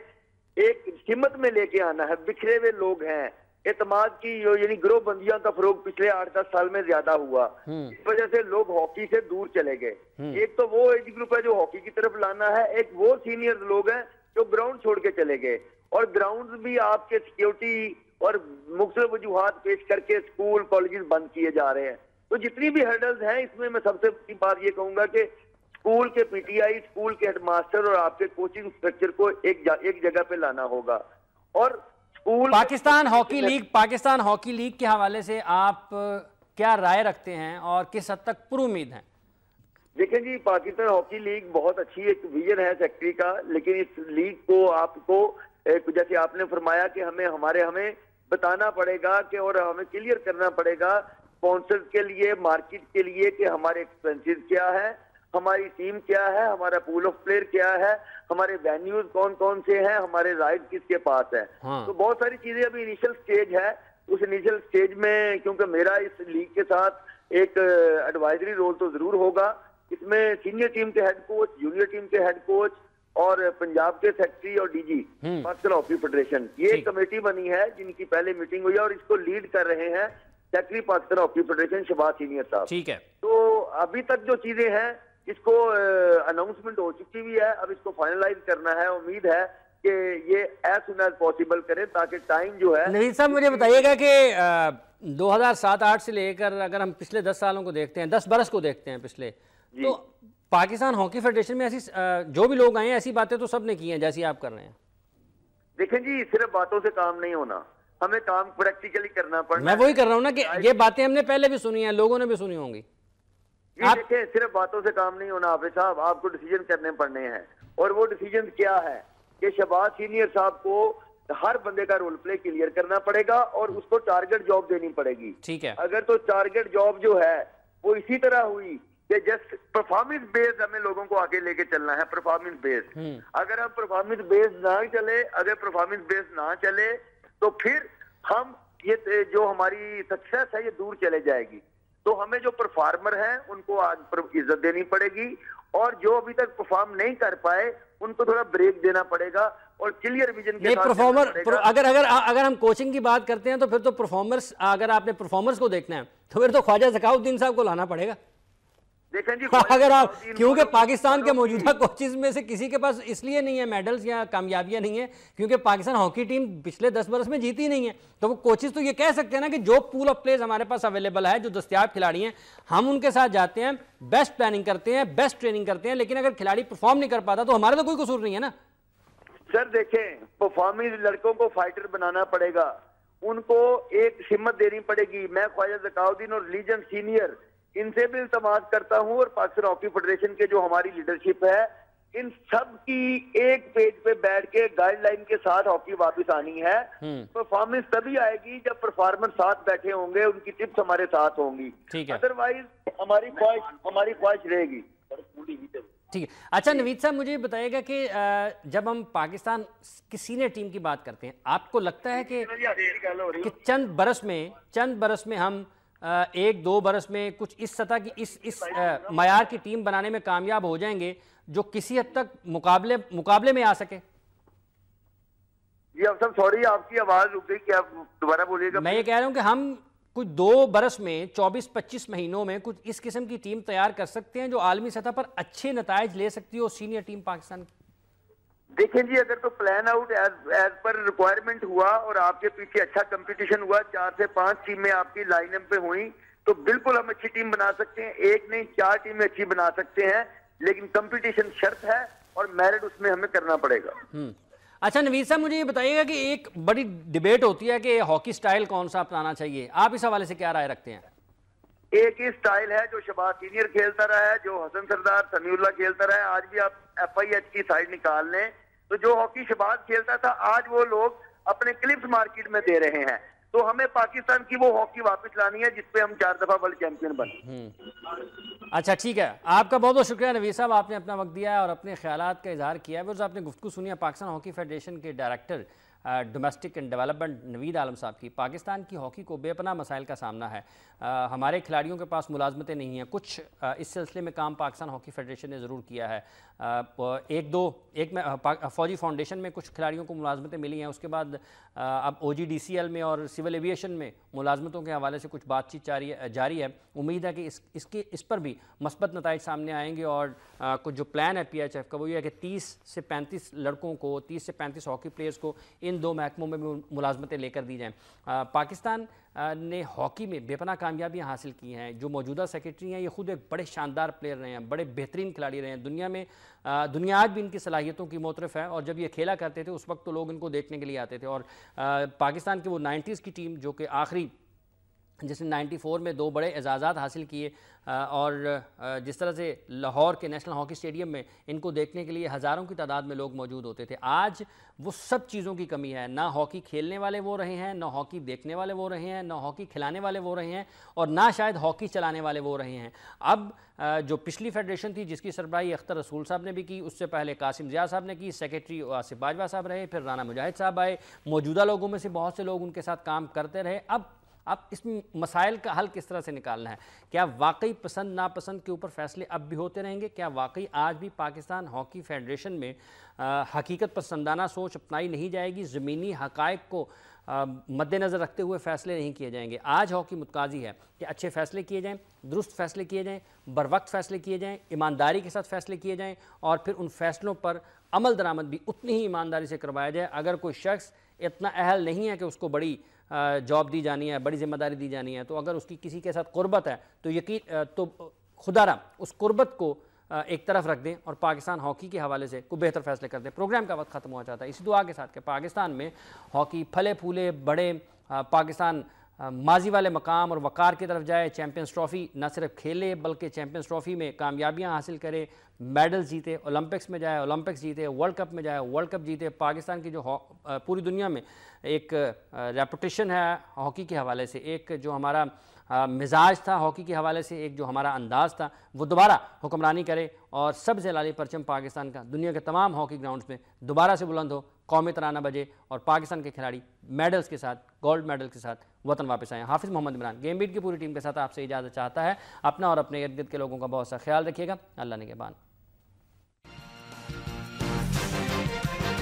ایک سمت میں لے کے آنا ہے۔ بکھرے ہوئے لوگ ہیں، اعتماد کی یعنی گروہ بندیاں کا فروغ پچھلے 8-10 سال میں زیادہ ہوا، اس وجہ سے لوگ ہاکی سے دور چلے گئے۔ ایک تو وہ ایج گروپ ہے جو ہاکی کی طرف لانا ہے، ایک وہ سینئر لوگ ہیں جو گراؤنڈ چھوڑ کے چلے گئے، اور گراؤنڈز بھی آپ کے سیکیورٹی اور مختلف وجوہات پیش کر کے اسکول کالجز بند کیے جا رہے ہیں۔ تو جتنی بھی ہرڈلز ہیں اس میں سب سے بڑی بات یہ کہوں گا کہ اسکول کے پی ٹی آئی، اسکول کے ہیڈ ماسٹر اور آپ کے کوچنگ اسٹرکچر کو ایک جگہ پہ لانا ہوگا۔ اور پاکستان ہاکی لیگ کے حوالے سے آپ کیا رائے رکھتے ہیں اور کس حد تک پر امید ہیں؟ دیکھیں جی پاکستان ہاکی لیگ بہت اچھی ایک ویژن ہے سیکٹری کا، لیکن اس لیگ کو آپ کو جیسے آپ نے فرمایا کہ ہمیں بتانا پڑے گا کہ اور ہمیں کلیئر کرنا پڑے گا اسپانسر کے لیے، مارکیٹ کے لیے کہ ہمارے ایکسپینسز کیا ہے، ہماری ٹیم کیا ہے، ہمارا پول آف پلیئر کیا ہے، ہمارے وینیوز کون کون سے ہیں، ہمارے رائٹ کس کے پاس ہے۔ تو بہت ساری چیزیں ابھی انیشل سٹیج ہے، اس انیشل سٹیج میں کیونکہ میرا اس لیگ کے ساتھ ایک ایڈوائزری رول تو ضرور ہوگا، اس میں سینئر ٹیم کے ہیڈ کوچ، جونیئر ٹیم کے ہیڈ کوچ اور پنجاب کے سیکرٹری اور D G Pakistan hockey federation, یہ ایک کمیٹی بنی ہے جن کی پہلے میٹنگ ہوئی ہے، اور اس کو لیڈ کر رہے ہیں secretary Pakistan hockey federation Shahbaz senior صاحب۔ ٹھیک ہے، تو ابھی تک جو چیزیں ہیں اس کو اناؤنسمنٹ ہو چکی بھی ہے، اب اس کو فائنلائز کرنا ہے۔ امید ہے کہ یہ ایز سون ایز پاسبل کریں تاکہ ٹائم جو ہے۔ نوید صاحب مجھے بتائیے گا کہ 2007-8 سے لے کر اگر ہم پچھلے 10 سالوں کو دیکھتے ہیں، 10 برس کو دیکھتے ہیں پچھلے، تو پاکستان ہاکی فیڈریشن میں ایسی جو بھی لوگ آئے ہیں ایسی باتیں تو سب نے کی ہیں جیسی آپ کر رہے ہیں؟ دیکھیں جی صرف باتوں سے کام نہیں ہونا، ہمیں کام پریکٹیکلی کرنا پڑنا۔ میں وہی کر رہا ہوں نا کہ یہ باتیں ہم نے پہلے بھی سنی ہیں، لوگوں نے بھی سنی ہوں گی۔ دیکھیں صرف باتوں سے کام نہیں ہونا حافظ صاحب، آپ کو ڈیسیجن کرنے پڑنے ہیں، اور وہ ڈیسیجن کیا ہے کہ شہباز سینئر صاحب کو ہر بندے کا رول پلے کلیئر کرنا پڑے گا اور اس کو ٹارگٹ جاب دینی پڑے گی۔ ٹھیک ہے، اگر تو ٹارگٹ جاب جو ہے وہ اسی طرح ہوئی کہ جسٹ پرفارمنس بیس ہمیں لوگوں کو آگے لے کے چلنا ہے، پرفارمنس بیس۔ اگر ہم پرفارمنس بیس نہ چلے تو پھر ہم یہ جو ہماری سکسیس ہے یہ دور چلے جائے گی۔ تو ہمیں جو پرفارمر ہیں ان کو آج پر عزت دینی پڑے گی، اور جو ابھی تک پرفارم نہیں کر پائے ان کو تھوڑا بریک دینا پڑے گا، اور کلیئر ویژن کے ساتھ اگر ہم کوچنگ کی بات کرتے ہیں تو پھر تو پرفارمرز، اگر آپ نے پرفارمرز کو دیکھنا ہے تو پھر تو خواجہ ذکاء الدین صاحب کو لانا پڑے گا۔ دیکھیں جی اگر آپ کیونکہ پاکستان کے موجودہ کوچز میں سے کسی کے پاس اس لیے نہیں ہے میڈلز یا کامیابیاں نہیں ہیں کیونکہ پاکستان ہاکی ٹیم پچھلے 10 برس میں جیتی نہیں ہے، تو وہ کوچز تو یہ کہہ سکتے ہیں نا کہ جو پول آف پلیز ہمارے پاس اویلیبل ہے، جو دستیاب کھلاڑی ہیں، ہم ان کے ساتھ جاتے ہیں، بیسٹ پلاننگ کرتے ہیں، بیسٹ ٹریننگ کرتے ہیں، لیکن اگر کھلاڑی پرفارم نہیں کر پاتا تو ہمارا تو کوئی قصور نہیں ہے نا۔ سر دیکھیں پرفارمنس لڑکوں کو فائٹر بنانا پڑے گا، ان کو ایک ہمت دینی پڑے گی۔ میں خواجہ ذکاء الدین اور لیجن سینئر ان سے بھی التماس کرتا ہوں، اور پاکستان ہاکی فیڈریشن کے جو ہماری لیڈرشپ ہے ان سب کی ایک پیج پہ بیٹھ کے گائیڈ لائن کے ساتھ ہاکی واپس آنی ہے۔ پرفارمنس تبھی آئے گی جب پرفارمر ساتھ بیٹھے ہوں گے، ان کی ٹپس ہمارے ساتھ ہوں گی، ادروائز ہماری خواہش رہے گی۔ ٹھیک ہے، اچھا نوید صاحب مجھے بتائیے گا کہ جب ہم پاکستان کی سینئر ٹیم کی بات کرتے ہیں، آپ کو لگتا ہے کہ چند برس میں ہم 1-2 برس میں کچھ اس سطح کی اس معیار کی ٹیم بنانے میں کامیاب ہو جائیں گے جو کسی حد تک مقابلے میں آ سکے؟ جی اب سب سوری آپ کی آواز رک گئی، کیا دوبارہ بولیے گا؟ میں یہ کہہ رہا ہوں کہ ہم کچھ 2 برس میں 24-25 مہینوں میں کچھ اس قسم کی ٹیم تیار کر سکتے ہیں جو عالمی سطح پر اچھے نتائج لے سکتی ہو سینئر ٹیم پاکستان کی؟ دیکھیں جی اگر تو plan out as per requirement ہوا اور آپ کے پیچھے اچھا کمپٹیشن ہوا، 4 سے 5 ٹیمیں آپ کی لائن اپ پہ ہوئیں تو بالکل ہم اچھی ٹیم بنا سکتے ہیں، 1 نہیں 4 ٹیمیں اچھی بنا سکتے ہیں، لیکن کمپٹیشن شرط ہے اور میرٹ اس میں ہمیں کرنا پڑے گا۔ اچھا نوید صاحب مجھے یہ بتائیے گا کہ ایک بڑی ڈیبیٹ ہوتی ہے کہ ہاکی سٹائل کون سا اپنانا چاہیے، آپ اس حوالے سے کیا رائے رکھتے ہیں؟ ایک ہی سٹائل ہے جو شہباز سینئر کھیلتا رہا ہے، جو حسن سردار سمیع اللہ کھیلتا رہا ہے. آج بھی آپ ایف آئی ایچ کی سائڈ نکال لیں تو جو ہاکی شہباز کھیلتا تھا آج وہ لوگ اپنے کلپس مارکیٹ میں دے رہے ہیں. تو ہمیں پاکستان کی وہ ہاکی واپس لانی ہے جس پہ ہم 4 دفعہ ورلڈ چیمپئن بنے. اچھا ٹھیک ہے، آپ کا بہت بہت شکریہ نوید صاحب، آپ نے اپنا وقت دیا ہے اور اپنے خیالات کا اظہار کیا ہے. آپ نے گفتگو سنی ہے پاکستان ہاکی فیڈریشن کے ڈائریکٹر ڈومیسٹک اینڈ ڈیولپمنٹ نوید عالم صاحب کی. پاکستان کی ہاکی کو بے پناہ مسائل کا سامنا ہے، ہمارے کھلاڑیوں کے پاس ملازمتیں نہیں ہیں. کچھ اس سلسلے میں کام پاکستان ہاکی فیڈریشن نے ضرور کیا ہے. ایک میں فوجی فاؤنڈیشن میں کچھ کھلاڑیوں کو ملازمتیں ملی ہیں، اس کے بعد اب او جی ڈی سی ایل میں اور سول ایویشن میں ملازمتوں کے حوالے سے کچھ بات چیت جاری ہے. امید ہے کہ اس پر بھی مثبت نتائج سامنے آئیں گے اور کچھ جو پلان ہے پی ایچ ایف کا وہ یہ ہے کہ 30 سے 35 لڑکوں کو 30 سے 35 ہاکی پلیئرز کو ان 2 محکموں میں بھی ملازمتیں لے کر دی جائیں. پاکستان نے ہاکی میں بے پناہ کامیابیاں حاصل کی ہیں. جو موجودہ سیکرٹری ہیں یہ خود ایک بڑے شاندار پلیئر رہے ہیں، بڑے بہترین کھلاڑی رہے ہیں. دنیا آج بھی ان کی صلاحیتوں کی معترف ہے اور جب یہ کھیلا کرتے تھے اس وقت تو لوگ ان کو دیکھنے کے لیے آتے تھے. اور پاکستان کی وہ 90s کی ٹیم جو کہ آخری جس نے 94 میں 2 بڑے اعزازات حاصل کیے اور جس طرح سے لاہور کے نیشنل ہاکی اسٹیڈیم میں ان کو دیکھنے کے لیے ہزاروں کی تعداد میں لوگ موجود ہوتے تھے. آج وہ سب چیزوں کی کمی ہے. نہ ہاکی کھیلنے والے وہ رہے ہیں، نہ ہاکی دیکھنے والے وہ رہے ہیں، نہ ہاکی کھلانے والے وہ رہے ہیں اور نہ شاید ہاکی چلانے والے وہ رہے ہیں. اب جو پچھلی فیڈریشن تھی جس کی سربراہی اختر رسول صاحب نے بھی کی، اس سے پہلے قاسم ضیاء صاحب نے کی، سیکرٹری آصف باجوہ صاحب رہے، پھر رانا مجاہد صاحب آئے. موجودہ لوگوں میں سے بہت سے لوگ ان کے ساتھ کام کرتے رہے. اب اس مسائل کا حل کس طرح سے نکالنا ہے؟ کیا واقعی پسند ناپسند کے اوپر فیصلے اب بھی ہوتے رہیں گے؟ کیا واقعی آج بھی پاکستان ہاکی فیڈریشن میں حقیقت پسندانہ سوچ اپنائی نہیں جائے گی؟ زمینی حقائق کو مد نظر رکھتے ہوئے فیصلے نہیں کیے جائیں گے؟ آج ہاکی متقاضی ہے کہ اچھے فیصلے کیے جائیں، درست فیصلے کیے جائیں، بر وقت فیصلے کیے جائیں، ایمانداری کے ساتھ فیصلے کیے جائیں اور پھر ان فیصلوں پر عمل درآمد بھی اتنی ہی ایمانداری سے کروایا جائے. اگر کوئی شخص اتنا اہل نہیں ہے کہ اس کو بڑی جاب دی جانی ہے، بڑی ذمہ داری دی جانی ہے، تو اگر اس کی کسی کے ساتھ قربت ہے تو خدا را اس قربت کو ایک طرف رکھ دیں اور پاکستان ہاکی کے حوالے سے کوئی بہتر فیصلے کر دیں. پروگرام کا وقت ختم ہوا چاہتا ہے. اسی دعا کے ساتھ کہ پاکستان میں ہاکی پھلے پھولے بڑے، پاکستان ماضی والے مقام اور وقار کی طرف جائے، چیمپئنز ٹرافی نہ صرف کھیلے بلکہ چیمپئنز ٹرافی میں کامیابیاں حاصل کرے، میڈل جیتے، اولمپکس میں جائے، اولمپکس جیتے، ورلڈ کپ میں جائے، ورلڈ کپ جیتے. پاکستان کی جو پوری دنیا میں ایک ریپوٹیشن ہے ہاکی کے حوالے سے، ایک جو ہمارا مزاج تھا ہاکی کے حوالے سے، ایک جو ہمارا انداز تھا، وہ دوبارہ حکمرانی کرے اور سب سے لالی پرچم پاکستان کا دنیا کے تمام ہاکی گراؤنڈز میں دوبارہ سے بلند ہو، قومی ترانہ بجے اور پاکستان کے کھلاڑی میڈلز کے ساتھ، گولڈ میڈل کے ساتھ وطن واپس آئیں. حافظ محمد عمران گیم بیٹ کی پوری ٹیم کے ساتھ آپ سے اجازت چاہتا ہے. اپنا اور اپنے ارد گرد کے لوگوں کا بہت سا خیال رکھیے گا. اللہ نگہبان.